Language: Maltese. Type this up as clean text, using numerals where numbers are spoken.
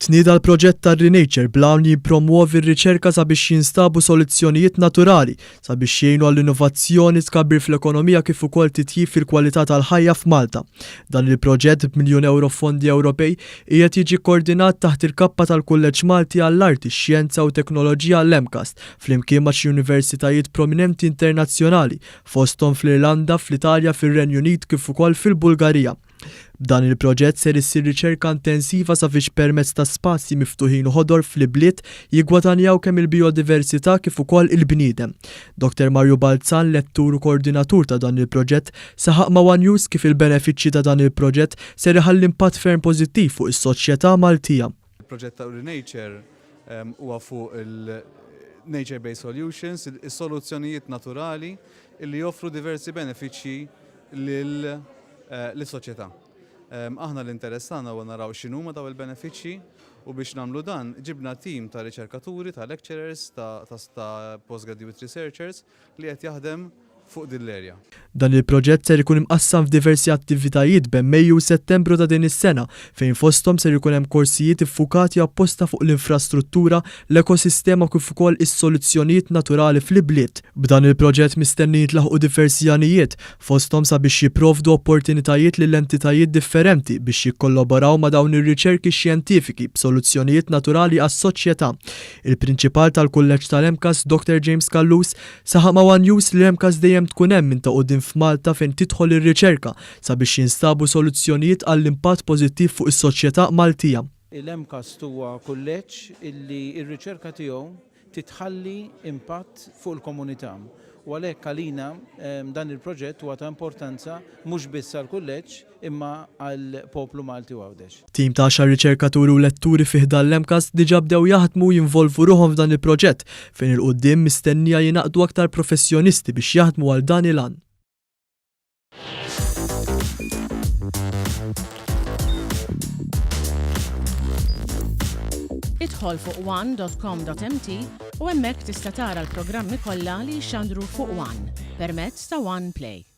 Tnieda l-proġett tar-Renature b'lan li jippromuovi r-riċerka sabiex jinstabu soluzzjonijiet naturali sabiex jgħinu għall-innovazzjoni tkabbir fl-ekonomija kif ukoll titjib fil-kwalità tal-ħajja f'Malta. Dan il-proġett b'1 miljun euro fondi Ewropej qiegħed jiġi koordinat taħt il-kappa tal-Kulleġġ Malti għall-Arti, Xjenza u Teknoloġija l-EMCAST flimkien ma' xi universitajiet prominenti internazzjonali fosthom fl-Irlanda, fl-Italja, fir-Renju Unit kif ukoll fil-Bulgarija. B'dan il-proġett ser issir riċerka intensiva sabiex permezz ta' spazji miftuħin u ħodor fl-bliet jiggwadanjaw kemm il-biodiversità kif ukoll il-bniedem. Dr. Mario Balzan, lettur u koordinatur ta' dan il-proġett, saħaq ma' One News kif il-benefiċċji ta' dan il-proġett ser iħalli impatt ferm pożittiv fuq is-soċjetà Maltija. Il-proġett ta' Renature huwa fuq il-nature-based solutions, is-soluzzjonijiet naturali li joffru diversi benefiċċji lill-soċjetà. Aħna l-interessana huwa naraw x'inhuma daw il-benefiċċji u biex nagħmlu dan ġibna tim ta' riċerkaturi, ta' lecturers, ta' postgraduate researchers li qed jaħdem fuq din l-erja. Dan il-proġett ser ikun imqassam f'diversi attivitajiet bejn Mejju u Settembru ta' din is-sena fejn fosthom ser ikun hemm korsijiet iffukati apposta fuq l-infrastruttura, l-ekosistema kif ukoll is-soluzzjonijiet naturali fl-ibliet. B'dan il-proġett mistenni jitlaħqu diversi għanijiet fosthom sabiex jipprovdu opportunitajiet lil entitajiet differenti biex jikkollaboraw ma' dawn ir-riċerki xjentifiki b'soluzzjonijiet naturali għas-soċjetà. Il-prinċipal tal-Kulleġġ tal-EMCAST, Dr. James Kallus, saħaq ma' One News li l-EMCAST dejjem tkun hemm minn ta' quddiem f'Malta fejn tidħol ir-riċerka sabiex jinstabu soluzzjonijiet għall-impatt pożittiv fuq is-soċjetà Maltija. Il-EMCAST huwa kulleġġ illi r-riċerka tiegħu titħalli impatt fuq il-komunità. U għalhekk għalina dan il-proġett huwa ta' importanza mhux biss għall-kulleġġ imma għall-poplu Malti u Għawdex. Tim ta' 10 riċerkaturi u letturi fih dan l-EMCAST diġà bdew jaħdmu jinvolvu ruħhom f'dan il-proġett fejn il-qudiem mistennija jingħaqdu aktar professjonisti biex jaħdmu għal dan il-għan. Idħol fuq one.com.mt u hemmhekk tista' tara l-programmi kollha li jxandru fuq One permezz ta' One Play.